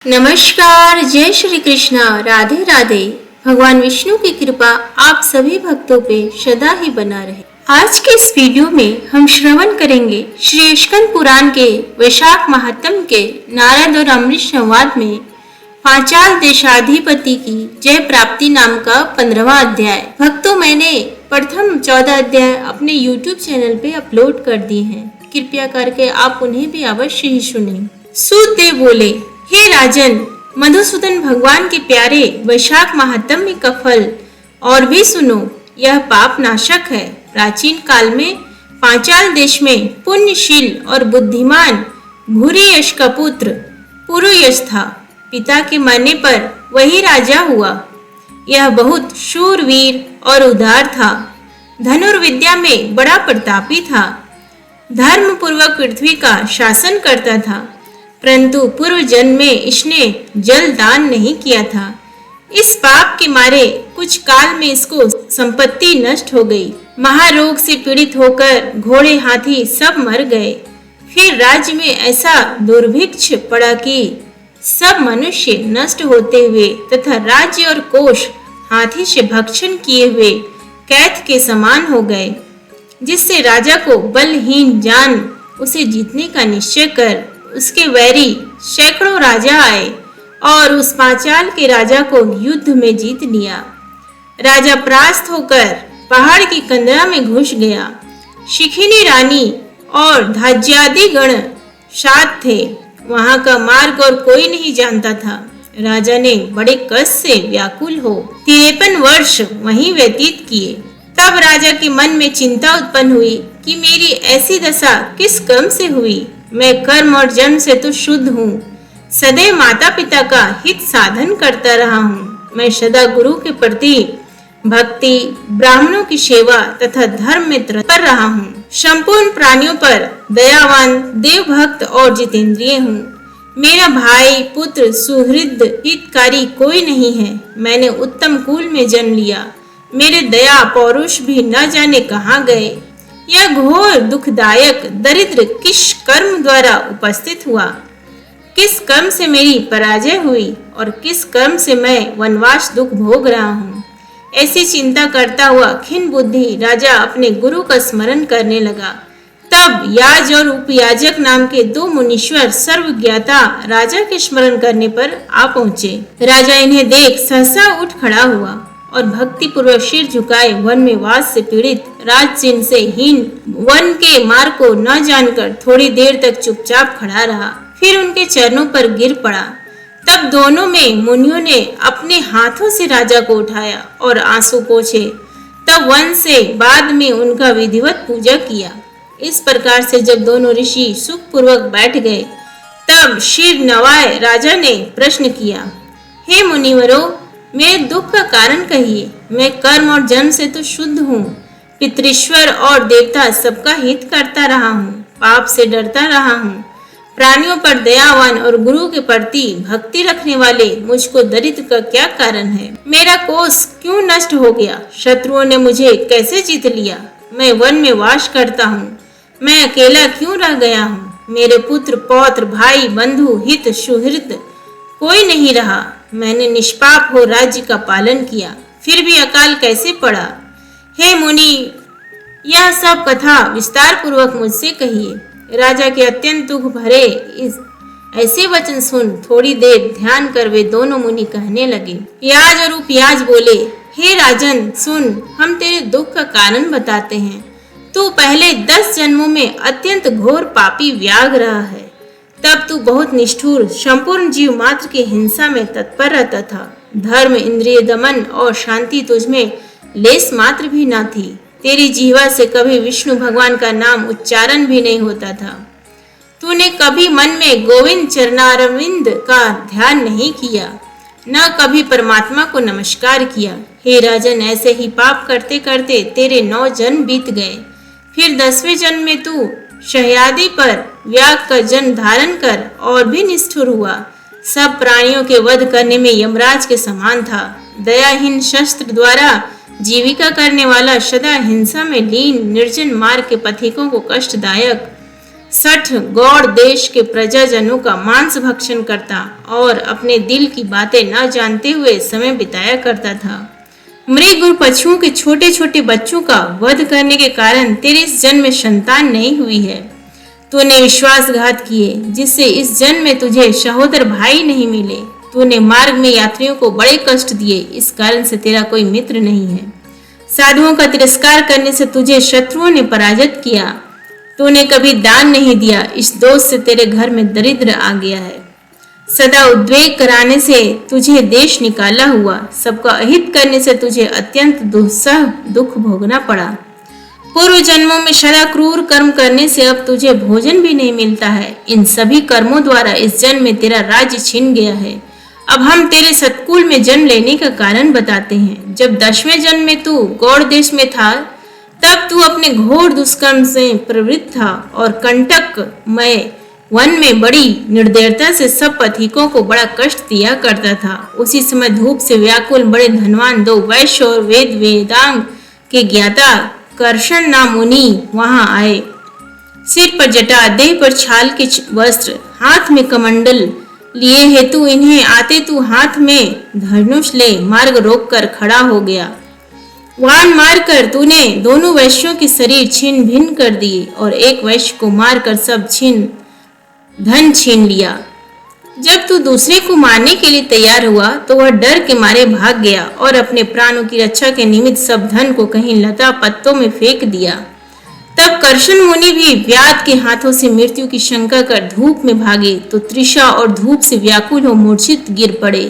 नमस्कार, जय श्री कृष्णा, राधे राधे। भगवान विष्णु की कृपा आप सभी भक्तों पे सदा ही बना रहे। आज के इस वीडियो में हम श्रवण करेंगे श्री स्कंद पुराण के वैशाख महात्म्य के नारद और अमृत संवाद में पांचाल देशाधिपति की जय प्राप्ति नाम का 15वां अध्याय। भक्तों, मैंने प्रथम 14 अध्याय अपने YouTube चैनल पे अपलोड कर दिए हैं, कृपया करके आप उन्हें भी अवश्य ही सुनें। सूतदेव बोले, हे राजन, मधुसूदन भगवान के प्यारे वैशाख महात्म्य का फल और भी सुनो। यह पाप नाशक है। प्राचीन काल में पांचाल देश में पुण्यशील और बुद्धिमान भूरियश का पुत्र पुरुयश था। पिता के मरने पर वही राजा हुआ। यह बहुत शूरवीर और उदार था। धनुर्विद्या में बड़ा प्रतापी था। धर्म पूर्वक पृथ्वी का शासन करता था, परंतु पूर्व जन्म में इसने जल दान नहीं किया था। इस पाप के मारे कुछ काल में इसको संपत्ति नष्ट हो गई। महारोग से पीड़ित होकर घोड़े हाथी सब मर गए। फिर राज्य में ऐसा दुर्भिक्ष पड़ा कि सब मनुष्य नष्ट होते हुए तथा राज्य और कोष हाथी से भक्षण किए हुए कैद के समान हो गए, जिससे राजा को बलहीन जान उसे जीतने का निश्चय कर उसके वैरी सैकड़ों राजा आए और उस पांचाल के राजा को युद्ध में जीत लिया। राजा परास्त होकर पहाड़ की कंदरा में घुस गया। शिखिनी रानी और धाज्यादि गण साथ थे। वहां का मार्ग और कोई नहीं जानता था। राजा ने बड़े कष्ट से व्याकुल हो 53 वर्ष वहीं व्यतीत किए। तब राजा के मन में चिंता उत्पन्न हुई कि मेरी ऐसी दशा किस कर्म से हुई। मैं कर्म और जन्म से तो शुद्ध हूँ। सदैव माता पिता का हित साधन करता रहा हूँ। मैं सदा गुरु के प्रति भक्ति, ब्राह्मणों की सेवा तथा धर्म में तत्पर रहा हूँ। संपूर्ण प्राणियों पर दयावान, देवभक्त और जितेंद्रिय हूँ। मेरा भाई, पुत्र, सुहृद, हितकारी कोई नहीं है। मैंने उत्तम कुल में जन्म लिया। मेरे दया पौरुष भी न जाने कहाँ गए। यह घोर दुखदायक दरिद्र किस कर्म द्वारा उपस्थित हुआ? किस कर्म से मेरी पराजय हुई और किस कर्म से मैं वनवास दुख भोग रहा हूँ? ऐसी चिंता करता हुआ खिन्न बुद्धि राजा अपने गुरु का स्मरण करने लगा। तब याज और उपयाजक नाम के 2 मुनीश्वर सर्वज्ञाता राजा के स्मरण करने पर आ पहुँचे। राजा इन्हें देख सहसा उठ खड़ा हुआ और भक्ति पूर्वक सिर झुकाए वन में वास से पीड़ित राजचिन्ह से हीन वन के मार्ग को न जानकर थोड़ी देर तक चुपचाप खड़ा रहा। फिर उनके चरणों पर गिर पड़ा। तब दोनों में मुनियों ने अपने हाथों से राजा को उठाया और आंसू पोंछे। तब वन से बाद में उनका विधिवत पूजा किया। इस प्रकार से जब दोनों ऋषि सुख पूर्वक बैठ गए, तब सिर नवाए राजा ने प्रश्न किया, हे मुनिवरों, मेरे दुख का कारण कहिए। मैं कर्म और जन्म से तो शुद्ध हूँ। पितृश्वर और देवता सबका हित करता रहा हूँ। पाप से डरता रहा हूँ। प्राणियों पर दयावान और गुरु के प्रति भक्ति रखने वाले मुझको दरिद्र का क्या कारण है? मेरा कोष क्यों नष्ट हो गया? शत्रुओं ने मुझे कैसे जीत लिया? मैं वन में वास करता हूँ। मैं अकेला क्यों रह गया हूँ? मेरे पुत्र, पौत्र, भाई, बंधु, हित, सुहृद कोई नहीं रहा। मैंने निष्पाप हो राज्य का पालन किया, फिर भी अकाल कैसे पड़ा? हे मुनि, यह सब कथा विस्तार पूर्वक मुझसे कहिए। राजा के अत्यंत दुख भरे इस ऐसे वचन सुन थोड़ी देर ध्यान कर वे दोनों मुनि कहने लगे। याज और उपयाज बोले, हे राजन सुन, हम तेरे दुख का कारण बताते हैं। तू पहले 10 जन्मों में अत्यंत घोर पापी व्याग रहा है। तब तू बहुत निष्ठुर, संपूर्ण जीव मात्र की हिंसा में तत्पर रहता था। धर्म, इंद्रिय दमन और शांति तुझमें लेस मात्र भी न थी। तेरी जीवा से कभी विष्णु भगवान का नाम उच्चारण भी नहीं होता था। तूने कभी मन में गोविंद चरणारविंद का ध्यान नहीं किया, न कभी परमात्मा को नमस्कार किया। हे राजन, ऐसे ही पाप करते करते तेरे 9 जन्म बीत गए। फिर 10वें जन्म में तू शहयादी पर व्याग का जन्म धारण कर और भी निष्ठुर हुआ। सब प्राणियों के वध करने में यमराज के समान था। दयाहीन शस्त्र द्वारा जीविका करने वाला, सदा हिंसा में लीन निर्जन मार्ग के पथिकों को कष्टदायक 60 गौड़ देश के प्रजाजनों का मांस भक्षण करता और अपने दिल की बातें न जानते हुए समय बिताया करता था। मृग और पशुओं के छोटे छोटे बच्चों का वध करने के कारण तेरे इस जन्म में संतान नहीं हुई है। तूने विश्वासघात किए जिससे इस जन्म में तुझे सहोदर भाई नहीं मिले। तूने मार्ग में यात्रियों को बड़े कष्ट दिए, इस कारण से तेरा कोई मित्र नहीं है। साधुओं का तिरस्कार करने से तुझे शत्रुओं ने पराजित किया। तूने कभी दान नहीं दिया, इस दोष से तेरे घर में दरिद्र आ गया है। सदा उद्वेग कराने से तुझे देश निकाला हुआ, सबका अहित करने से तुझे अत्यंत दुस्सह दुख भोगना पड़ा। पूर्व जन्मों में सदा क्रूर कर्म करने से अब तुझे भोजन भी नहीं मिलता है। इन सभी कर्मों द्वारा इस जन्म में तेरा राज्य छिन गया है। अब हम तेरे सतकुल में जन्म लेने का कारण बताते हैं। जब 10वें जन्म में तू गौड़ देश में था, तब तू अपने घोर दुष्कर्म से प्रवृत्त था और कंटकमय वन में बड़ी निर्दयता से सब पथिकों को बड़ा कष्ट दिया करता था। उसी समय धूप से व्याकुल बड़े धनवान 2 वैश्य और वेदांग के ज्ञाता कर्षण नाम मुनि वहां आए। सिर पर जटा, देह पर छाल के वस्त्र, हाथ में कमंडल लिए हेतु इन्हें आते तू हाथ में धनुष ले मार्ग रोक कर खड़ा हो गया। वान मारकर तूने दोनों वैश्यों के शरीर छीन भिन्न कर दिए और एक वैश्य को मारकर सब धन छीन लिया। जब तू दूसरे को मारने के लिए तैयार हुआ तो वह डर के मारे भाग गया और अपने प्राणों की रक्षा के निमित्त सब धन को कहीं लता पत्तों में फेंक दिया। तब कर्षण मुनि भी व्याध के हाथों से मृत्यु की शंका कर धूप में भागे तो तृषा और धूप से व्याकुल हो मूर्छित गिर पड़े।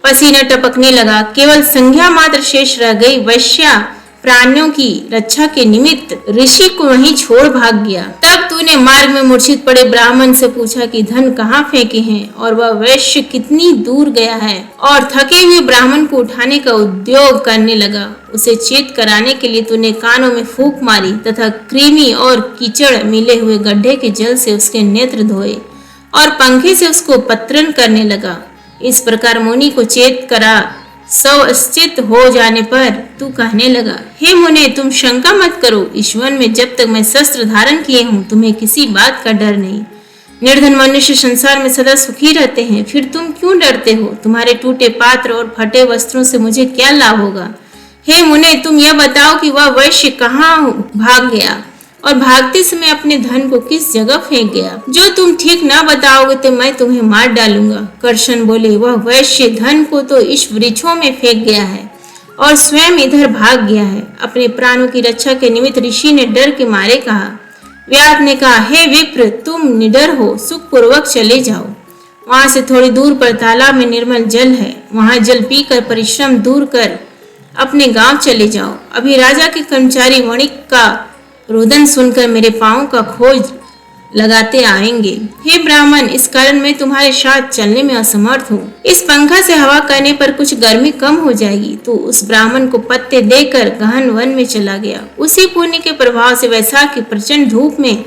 पसीना टपकने लगा, केवल संज्ञा मात्र शेष रह गई। वैश्या प्राणियों की रक्षा के निमित्त ऋषि को वहीं छोड़ भाग गया। तब तूने मार्ग में मूर्छित पड़े ब्राह्मण से पूछा कि धन कहाँ फेंके हैं और वह वैश्य कितनी दूर गया है, और थके हुए ब्राह्मण को उठाने का उद्योग करने लगा। उसे चेत कराने के लिए तूने कानों में फूंक मारी तथा कृमि और कीचड़ मिले हुए गड्ढे के जल से उसके नेत्र धोए और पंखे से उसको पत्रन करने लगा। इस प्रकार मुनि को चेत करा सवश्चित हो जाने पर तू कहने लगा, हे मुने, तुम शंका मत करो। ईश्वर में जब तक मैं शस्त्र धारण किए हूँ तुम्हें किसी बात का डर नहीं। निर्धन मनुष्य संसार में सदा सुखी रहते हैं, फिर तुम क्यों डरते हो? तुम्हारे टूटे पात्र और फटे वस्त्रों से मुझे क्या लाभ होगा? हे मुने, तुम यह बताओ कि वह वैश्य कहाँ भाग गया और भागते समय अपने धन को किस जगह फेंक गया? जो तुम ठीक ना बताओगे तो मैं तुम्हें मार डालूंगा। कर्षण बोले, वह वैश्य धन को तो इस वृक्षों में फेंक गया है और स्वयं इधर भाग गया है। अपने प्राणों की रक्षा के निमित्त ऋषि ने डर के मारे कहा। व्याध ने कहा, हे विप्र, तुम निडर हो, सुखपूर्वक चले जाओ। वहां से थोड़ी दूर पर तालाब में निर्मल जल है, वहां जल पीकर परिश्रम दूर कर अपने गांव चले जाओ। अभी राजा के कर्मचारी वणिक का रुदन सुनकर मेरे पांव का खोज लगाते आएंगे। हे ब्राह्मण, इस कारण मैं तुम्हारे साथ चलने में असमर्थ हूँ। इस पंखा से हवा करने पर कुछ गर्मी कम हो जाएगी। तो उस ब्राह्मण को पत्ते देकर गहन वन में चला गया। उसी पुण्य के प्रभाव से वैशाख की प्रचंड धूप में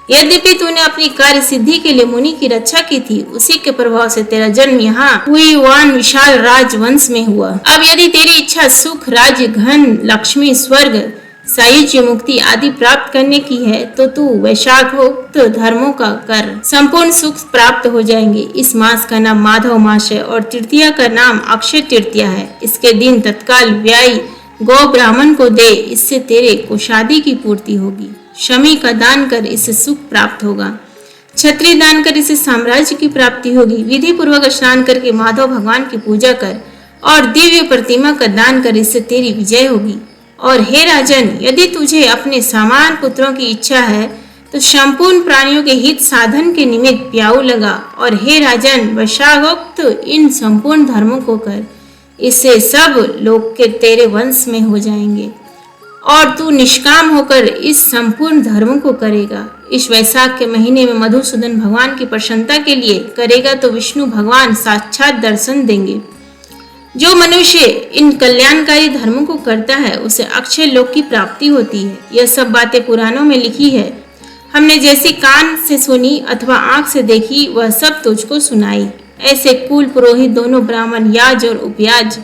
यद्यपि तूने अपनी कार्य सिद्धि के लिए मुनि की रक्षा की थी, उसी के प्रभाव से तेरा जन्म यहाँ हुई वान विशाल राजवंश में हुआ। अब यदि तेरी इच्छा सुख, राज्य, धन, लक्ष्मी, स्वर्ग, सायुज्य, मुक्ति आदि प्राप्त करने की है तो तू वैशाखोक्त धर्मों का कर, संपूर्ण सुख प्राप्त हो जाएंगे। इस मास का नाम माधव मास है और तृतीया का नाम अक्षय तृतीया है। इसके दिन तत्काल व्यायी गौ ब्राह्मण को दे, इससे तेरे को शादी की पूर्ति होगी। शमी का दान कर, इससे सुख प्राप्त होगा। क्षत्रिय दान कर, इससे साम्राज्य की प्राप्ति होगी। विधि पूर्वक स्नान करके माधव भगवान की पूजा कर और दिव्य प्रतिमा का दान कर, इससे तेरी विजय होगी। और हे राजन, यदि तुझे अपने समान पुत्रों की इच्छा है तो संपूर्ण प्राणियों के हित साधन के निमित्त प्याऊ लगा। और हे राजन, वैशाखोक्त इन संपूर्ण धर्मों को कर, इससे सब लोग के तेरे वंश में हो जाएंगे और तू निष्काम होकर इस संपूर्ण धर्मों को करेगा। इस वैशाख के महीने में मधुसूदन भगवान की प्रसन्नता के लिए करेगा तो विष्णु भगवान साक्षात दर्शन देंगे। जो मनुष्य इन कल्याणकारी धर्मों को करता है उसे अक्षय लोक की प्राप्ति होती है। यह सब बातें पुराणों में लिखी है। हमने जैसी कान से सुनी अथवा आंख से देखी वह सब तुझको सुनाई। ऐसे कुल पुरोहित दोनों ब्राह्मण, याज और उपयाज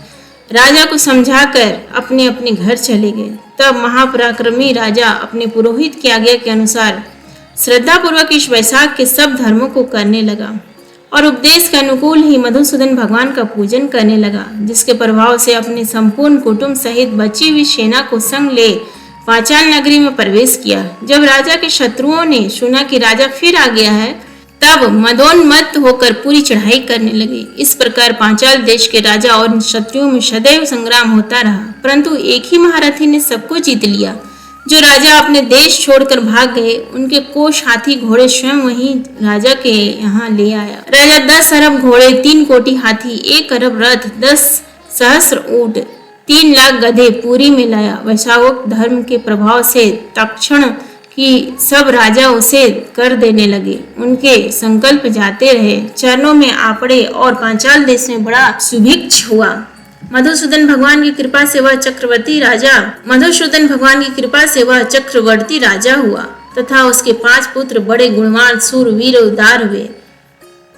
राजा को समझाकर अपने अपने घर चले गए। तब महापराक्रमी राजा अपने पुरोहित की आज्ञा के अनुसार श्रद्धा पूर्वक इस वैशाख के सब धर्मों को करने लगा और उपदेश के अनुकूल ही मधुसूदन भगवान का पूजन करने लगा, जिसके प्रभाव से अपने संपूर्ण कुटुंब सहित बची हुई सेना को संग ले पांचाल नगरी में प्रवेश किया। जब राजा के शत्रुओं ने सुना कि राजा फिर आ गया है, तब मदोन्मत्त होकर पूरी चढ़ाई करने लगे। इस प्रकार पांचाल देश के राजा और शत्रुओं में सदैव संग्राम होता रहा, परंतु एक ही महारथी ने सबको जीत लिया। जो राजा अपने देश छोड़कर भाग गए, उनके कोष हाथी घोड़े स्वयं वहीं राजा के यहाँ ले आया। राजा 10 अरब घोड़े, 3 कोटि हाथी, 1 अरब रथ, 10 सहस्र ऊंट, 3 लाख गधे पुरी में लाया। वैशाख धर्म के प्रभाव से तक्षण कि सब राजा उसे कर देने लगे। उनके संकल्प जाते रहे, चरणों में आ पड़े और पांचाल देश में बड़ा सुभिक्ष हुआ। मधुसूदन भगवान की कृपा से वह चक्रवर्ती राजा हुआ तथा उसके 5 पुत्र बड़े गुणवान सूर वीर उदार हुए।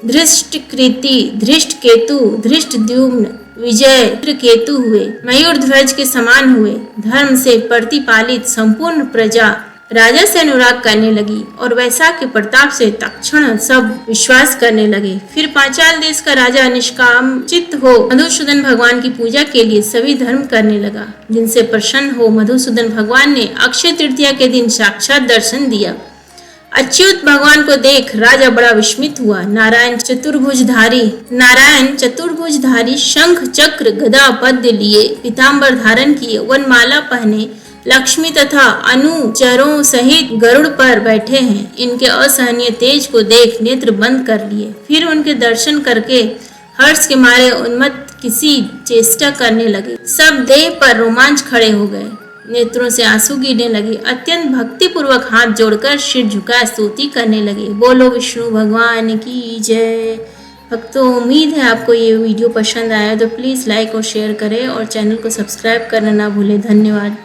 धृष्टकृति, धृष्टकेतु, धृष्टद्युम्न, विजय केतु हुए। मयूर ध्वज के समान हुए। धर्म से प्रतिपालित संपूर्ण प्रजा राजा से अनुराग करने लगी और वैशाख के प्रताप से तक्षण सब विश्वास करने लगे। फिर पांचाल देश का राजा निष्कामचित हो मधुसूदन भगवान की पूजा के लिए सभी धर्म करने लगा, जिनसे प्रसन्न हो मधुसूदन भगवान ने अक्षय तृतीया के दिन साक्षात दर्शन दिया। अच्युत भगवान को देख राजा बड़ा विस्मित हुआ। नारायण चतुर्भुजधारी शंख चक्र गदा पद्य लिए, पीताम्बर धारण किए, वनमाला पहने, लक्ष्मी तथा अनुचरों सहित गरुड़ पर बैठे हैं। इनके असहनीय तेज को देख नेत्र बंद कर लिए। फिर उनके दर्शन करके हर्ष के मारे उन्मत्त किसी चेष्टा करने लगे। सब देह पर रोमांच खड़े हो गए, नेत्रों से आंसू गिरने लगे। अत्यंत भक्ति पूर्वक हाथ जोड़कर सिर झुकाए स्तुति करने लगे। बोलो विष्णु भगवान की जय। भक्तों, उम्मीद है आपको ये वीडियो पसंद आया तो प्लीज़ लाइक और शेयर करें और चैनल को सब्सक्राइब करना ना भूलें। धन्यवाद।